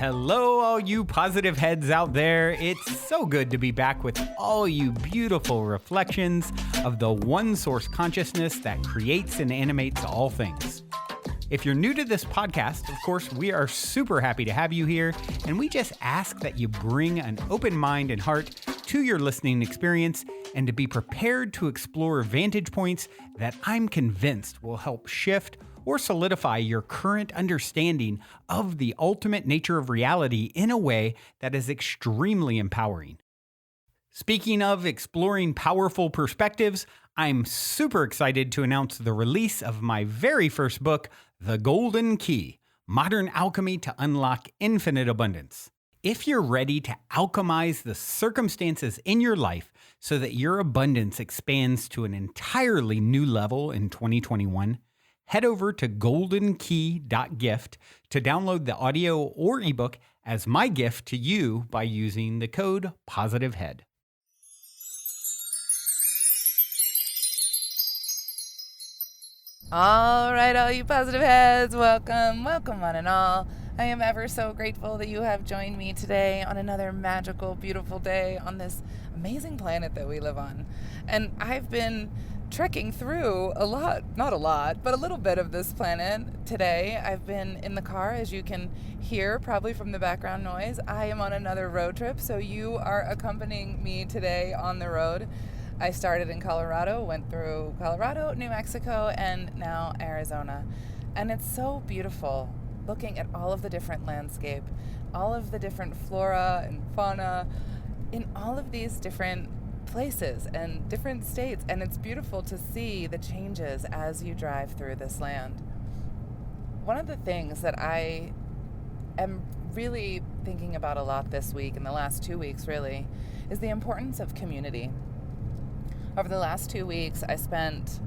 Hello, all you positive heads out there. It's so good to be back with all you beautiful reflections of the one source consciousness that creates and animates all things. If you're new to this podcast, of course, we are super happy to have you here, and we just ask that you bring an open mind and heart to your listening experience and to be prepared to explore vantage points that I'm convinced will help shift or solidify your current understanding of the ultimate nature of reality in a way that is extremely empowering. Speaking of exploring powerful perspectives, I'm super excited to announce the release of my very first book, The Golden Key: Modern Alchemy to Unlock Infinite Abundance. If you're ready to alchemize the circumstances in your life so that your abundance expands to an entirely new level in 2021, head over to goldenkey.gift to download the audio or ebook as my gift to you by using the code POSITIVEHEAD. All right, all you positive heads, welcome one and all. I am ever so grateful that you have joined me today on another magical, beautiful day on this amazing planet that we live on. And I've been trekking through not a lot, but a little bit of this planet today. I've been in the car, as you can hear probably from the background noise. I am on another road trip, so you are accompanying me today on the road. I started in Colorado, went through Colorado, New Mexico, and now Arizona. And it's so beautiful looking at all of the different landscape, all of the different flora and fauna in all of these different places and different states. And it's beautiful to see the changes as you drive through this land. One of the things that I am really thinking about a lot this week, in the last 2 weeks really, is the importance of community. Over the last 2 weeks, I spent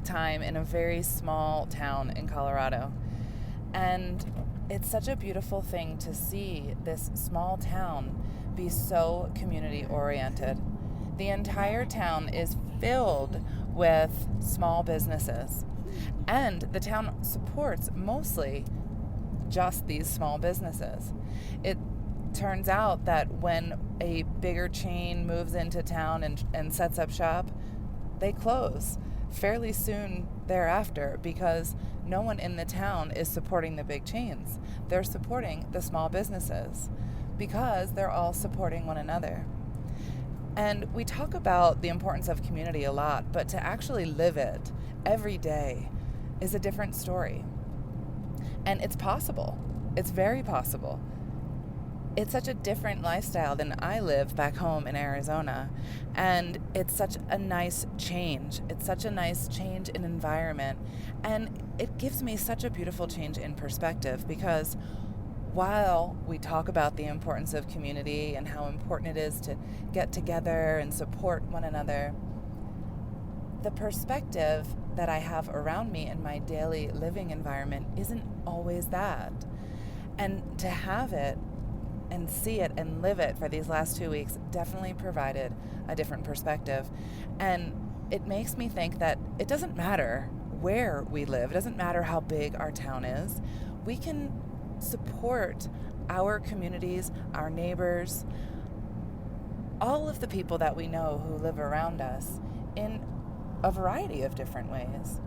time in a very small town in Colorado. And it's such a beautiful thing to see this small town be so community-oriented. The entire town is filled with small businesses. And the town supports mostly just these small businesses. It turns out that when a bigger chain moves into town and sets up shop, they close fairly soon thereafter because no one in the town is supporting the big chains. They're supporting the small businesses because they're all supporting one another. And we talk about the importance of community a lot, but to actually live it every day is a different story. And it's possible. It's very possible. It's such a different lifestyle than I live back home in Arizona. And it's such a nice change. It's such a nice change in environment. And it gives me such a beautiful change in perspective because while we talk about the importance of community and how important it is to get together and support one another, the perspective that I have around me in my daily living environment isn't always that. And to have it and see it and live it for these last 2 weeks definitely provided a different perspective. And it makes me think that it doesn't matter where we live. It doesn't matter how big our town is. We can support our communities, our neighbors, all of the people that we know who live around us in a variety of different ways.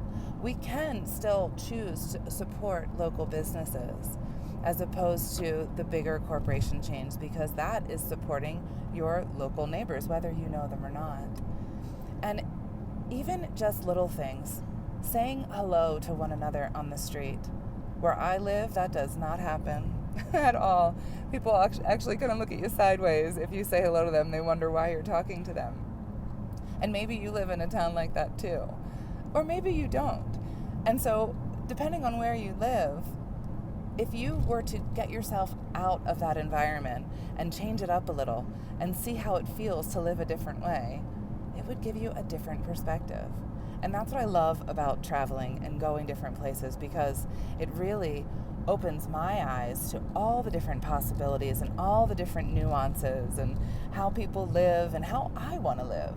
We can still choose to support local businesses as opposed to the bigger corporation chains, because that is supporting your local neighbors, whether you know them or not. And even just little things, saying hello to one another on the street. Where I live, that does not happen at all. People actually kind of look at you sideways if you say hello to them. They wonder why you're talking to them. And maybe you live in a town like that too. Or maybe you don't. And so, depending on where you live, if you were to get yourself out of that environment and change it up a little and see how it feels to live a different way, it would give you a different perspective. And that's what I love about traveling and going different places, because it really opens my eyes to all the different possibilities and all the different nuances and how people live and how I want to live.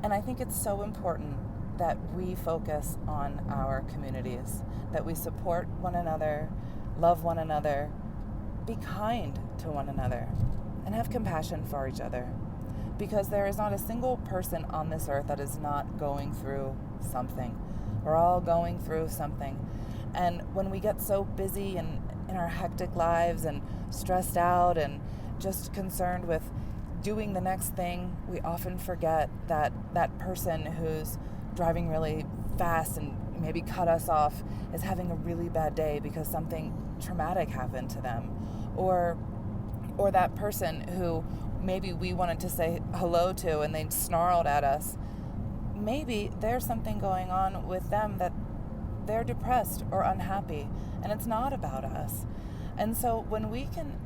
And I think it's so important that we focus on our communities, that we support one another, love one another, be kind to one another and have compassion for each other, because there is not a single person on this earth that is not going through something. We're all going through something. And when we get so busy and in our hectic lives and stressed out and just concerned with doing the next thing, we often forget that that person who's driving really fast and maybe cut us off is having a really bad day because something traumatic happened to them. Or that person who maybe we wanted to say hello to and they snarled at us. Maybe there's something going on with them that they're depressed or unhappy, and it's not about us. And so when we can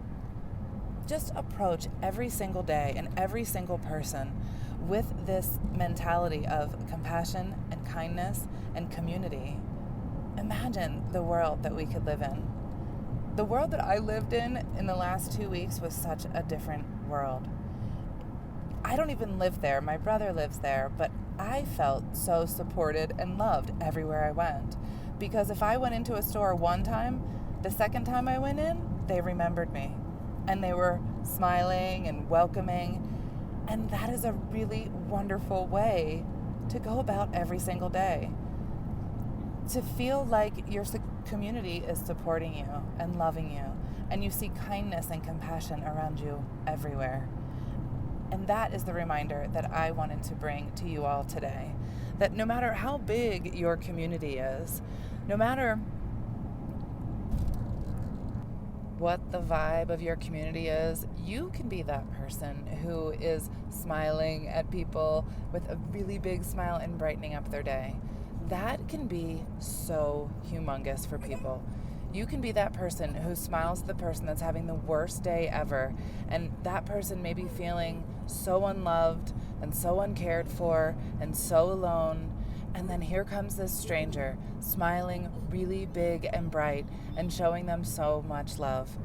just approach every single day and every single person with this mentality of compassion and kindness and community, imagine the world that we could live in. The world that I lived in the last 2 weeks was such a different world. I don't even live there. My brother lives there, but I felt so supported and loved everywhere I went. Because if I went into a store one time, the second time I went in, they remembered me. And they were smiling and welcoming. And that is a really wonderful way to go about every single day. To feel like your community is supporting you and loving you, and you see kindness and compassion around you everywhere. And that is the reminder that I wanted to bring to you all today. That no matter how big your community is, no matter what the vibe of your community is, you can be that person who is smiling at people with a really big smile and brightening up their day. That can be so humongous for people. You can be that person who smiles at the person that's having the worst day ever, and that person may be feeling so unloved and so uncared for and so alone, and then here comes this stranger smiling really big and bright and showing them so much love.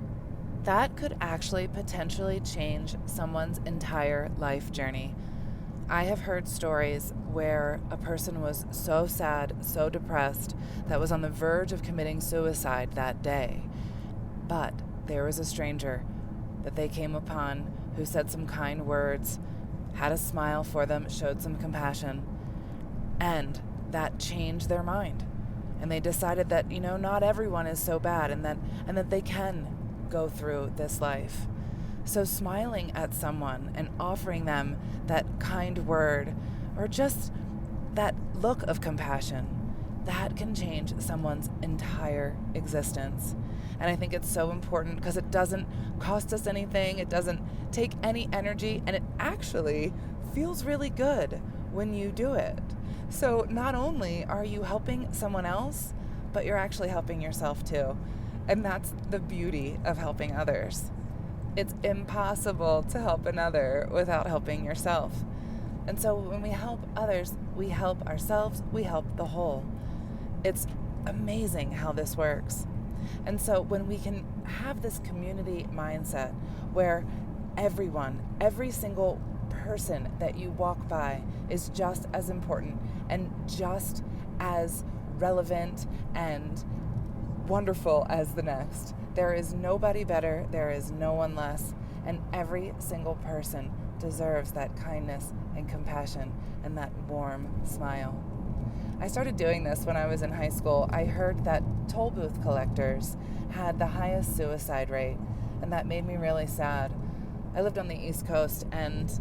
That could actually potentially change someone's entire life journey. I have heard stories where a person was so sad, so depressed, that was on the verge of committing suicide that day. But there was a stranger that they came upon who said some kind words, had a smile for them, showed some compassion, and that changed their mind. And they decided that, not everyone is so bad, and that they can go through this life. So smiling at someone and offering them that kind word or just that look of compassion, that can change someone's entire existence. And I think it's so important because it doesn't cost us anything, it doesn't take any energy, and it actually feels really good when you do it. So not only are you helping someone else, but you're actually helping yourself too. And that's the beauty of helping others. It's impossible to help another without helping yourself. And so when we help others, we help ourselves, we help the whole. It's amazing how this works. And so when we can have this community mindset where everyone, every single person that you walk by is just as important and just as relevant and wonderful as the next. There is nobody better, there is no one less, and every single person deserves that kindness and compassion and that warm smile. I started doing this when I was in high school. I heard that toll booth collectors had the highest suicide rate, and that made me really sad. I lived on the East Coast, and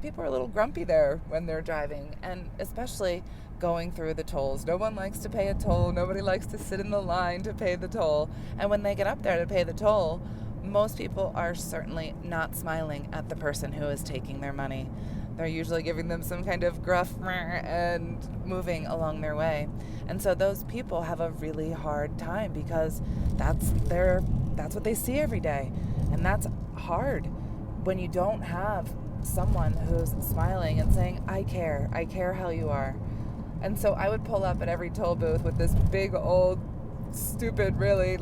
people are a little grumpy there when they're driving, and especially going through the tolls. No one likes to pay a toll. Nobody likes to sit in the line to pay the toll. And when they get up there to pay the toll, most people are certainly not smiling at the person who is taking their money. They're usually giving them some kind of gruff and moving along their way. And so those people have a really hard time because that's what they see every day. And that's hard when you don't have someone who's smiling and saying, I care how you are. And so I would pull up at every toll booth with this big old stupid, really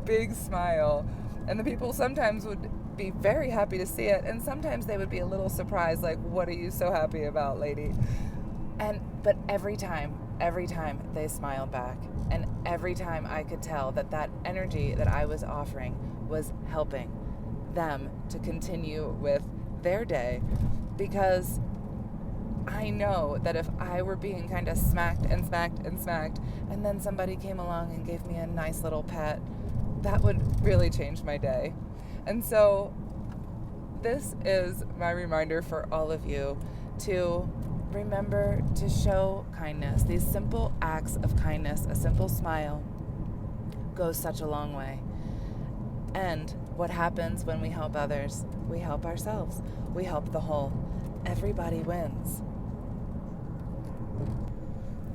big smile. And the people sometimes would be very happy to see it, and sometimes they would be a little surprised, like, what are you so happy about, lady? But every time every time they smiled back, and every time I could tell that that energy that I was offering was helping them to continue with their day, because I know that if I were being kind of smacked and smacked and smacked, and then somebody came along and gave me a nice little pet, that would really change my day. And so this is my reminder for all of you to remember to show kindness. These simple acts of kindness, a simple smile, goes such a long way. And what happens when we help others? We help ourselves. We help the whole. Everybody wins.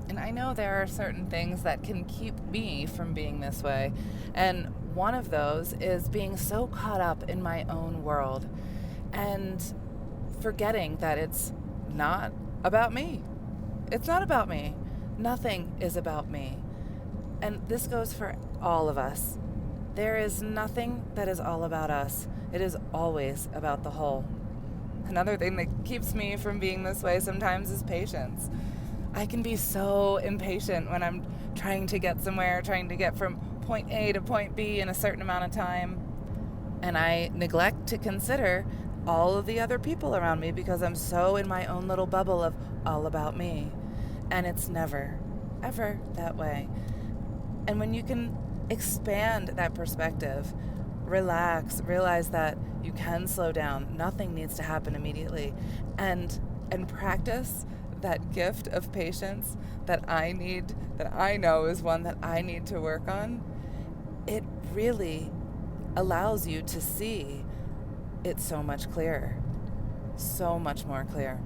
And I know there are certain things that can keep me from being this way. And one of those is being so caught up in my own world and forgetting that it's not about me. It's not about me. Nothing is about me. And this goes for all of us. There is nothing that is all about us. It is always about the whole. Another thing that keeps me from being this way sometimes is patience. I can be so impatient when I'm trying to get somewhere, trying to get from point A to point B in a certain amount of time. And I neglect to consider all of the other people around me because I'm so in my own little bubble of all about me. And it's never, ever that way. And when you can expand that perspective, relax, realize that you can slow down, nothing needs to happen immediately, and practice that gift of patience that I know is one that I need to work on, it really allows you to see it so much clearer, so much more clear.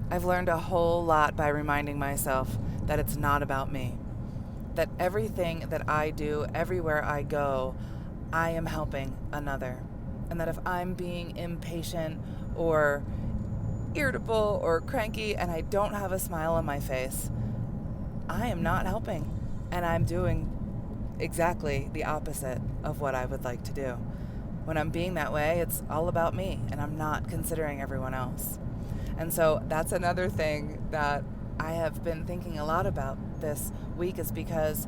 I've learned a whole lot by reminding myself that it's not about me, that everything that I do, everywhere I go, I am helping another, and that if I'm being impatient or irritable or cranky and I don't have a smile on my face, I am not helping, and I'm doing exactly the opposite of what I would like to do. When I'm being that way, it's all about me, and I'm not considering everyone else. And so that's another thing that I have been thinking a lot about this week, is because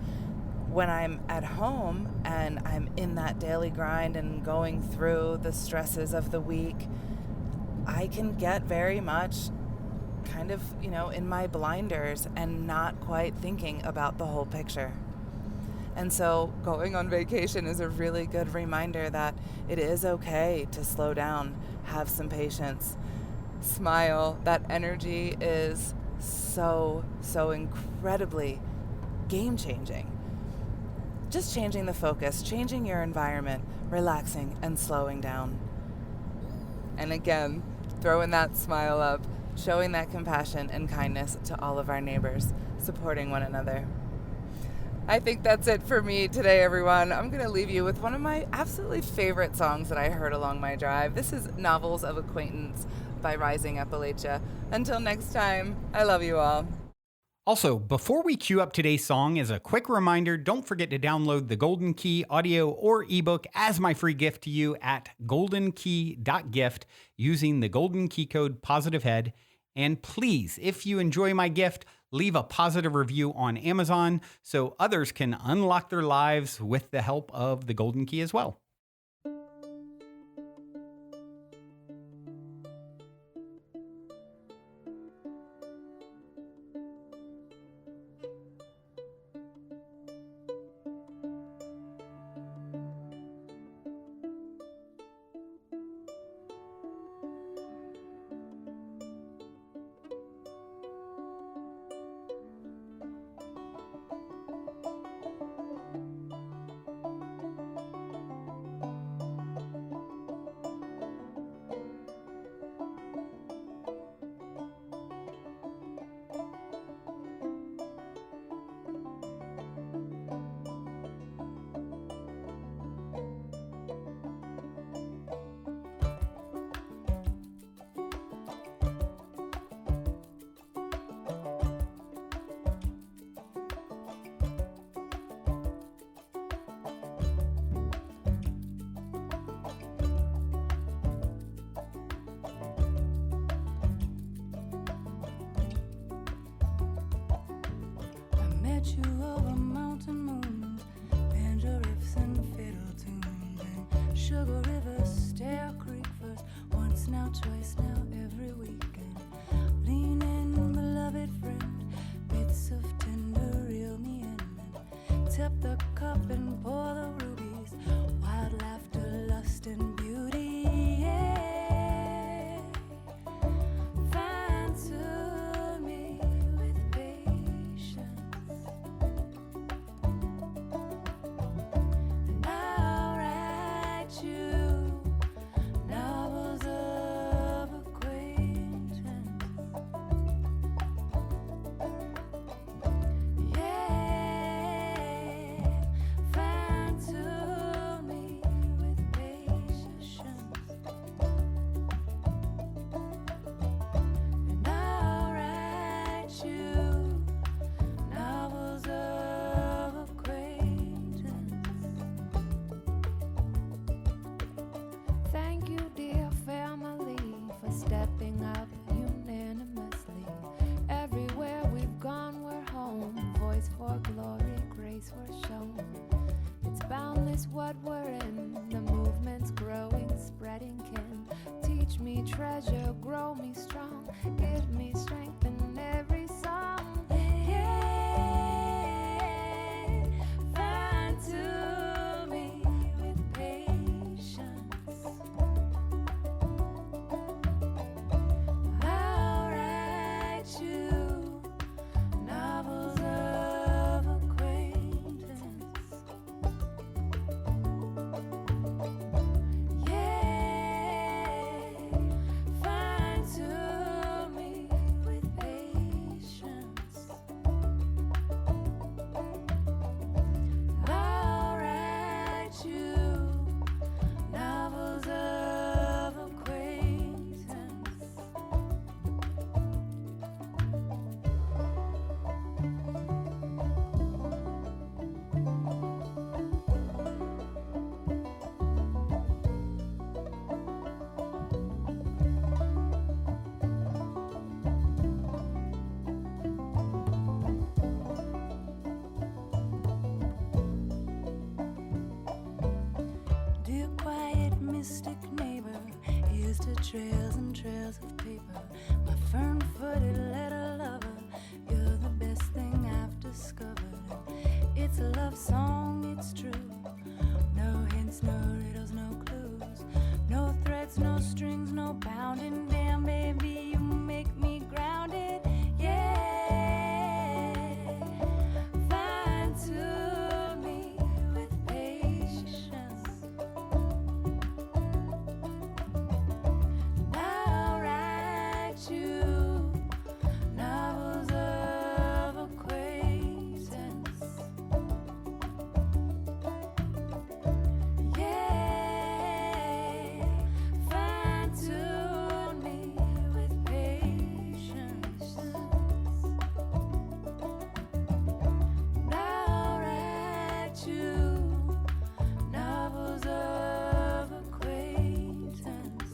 when I'm at home and I'm in that daily grind and going through the stresses of the week, I can get very much kind of, in my blinders and not quite thinking about the whole picture. And so going on vacation is a really good reminder that it is okay to slow down, have some patience, smile. That energy is so incredibly game-changing. Just changing the focus, changing your environment, relaxing and slowing down. And again, throwing that smile up, showing that compassion and kindness to all of our neighbors, supporting one another. I think that's it for me today, everyone. I'm going to leave you with one of my absolutely favorite songs that I heard along my drive. This is Novels of Acquaintance by Rising Appalachia. Until next time, I love you all. Also, before we cue up today's song, as a quick reminder, don't forget to download the Golden Key audio or ebook as my free gift to you at goldenkey.gift using the Golden Key code POSITIVEHEAD. And please, if you enjoy my gift, leave a positive review on Amazon so others can unlock their lives with the help of the Golden Key as well. write you over mountain moons, banjo riffs and fiddle tunes, and Sugar River, Stair Creek first, once now, twice now, every weekend. Lean in, beloved friend, bits of tender reel me in, and tip the cup and pour the rubies, wild laughter, lust and beauty, yeah. Fine to me with patience, and I'll write you novels of acquaintance, yeah. Fine to me with patience, and I'll write you novels of acquaintance. Thank you, dear family, for stepping up unanimously. Everywhere we've gone, we're home. Voice for glory, grace we're shown. It's boundless what we're in. The movement's growing, spreading kin. Teach me treasure, grow me strong. Give me strength in every song. Yeah, find to me with patience. I'll write you novels of acquaintance, yeah. Find to me with patience. I'll write you novels of acquaintance. Dear quiet mystic neighbor, here's to trails and trails of paper. My firm-footed letter lover, you're the best thing I've discovered. It's a love song, it's true. No hints, no riddles, no clues. No threats, no strings, no bounding. Damn, baby, you make me grounded, yeah. Find to me with patience. I'll write you novels of acquaintance, yeah. Find to me with patience. I'll write you novels of acquaintance.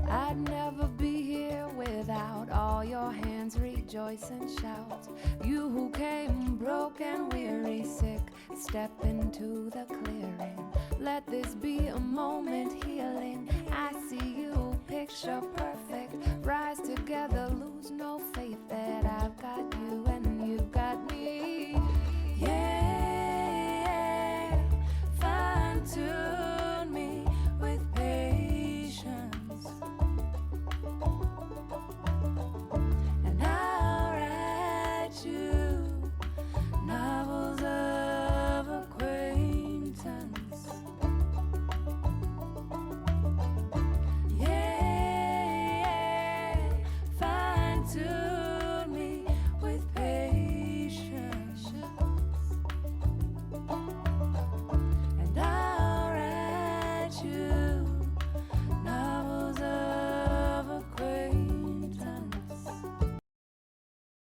I'd never be here without all your hands rejoice and shout. You who came broken, weary, sick, step into the clearing. Let this be a moment healing. I see you picture perfect. Rise together, lose no faith that I've got you and you've got me. Yeah, fine tune me with patience, and I'll write you novels of acquaintance, yeah. Fine tune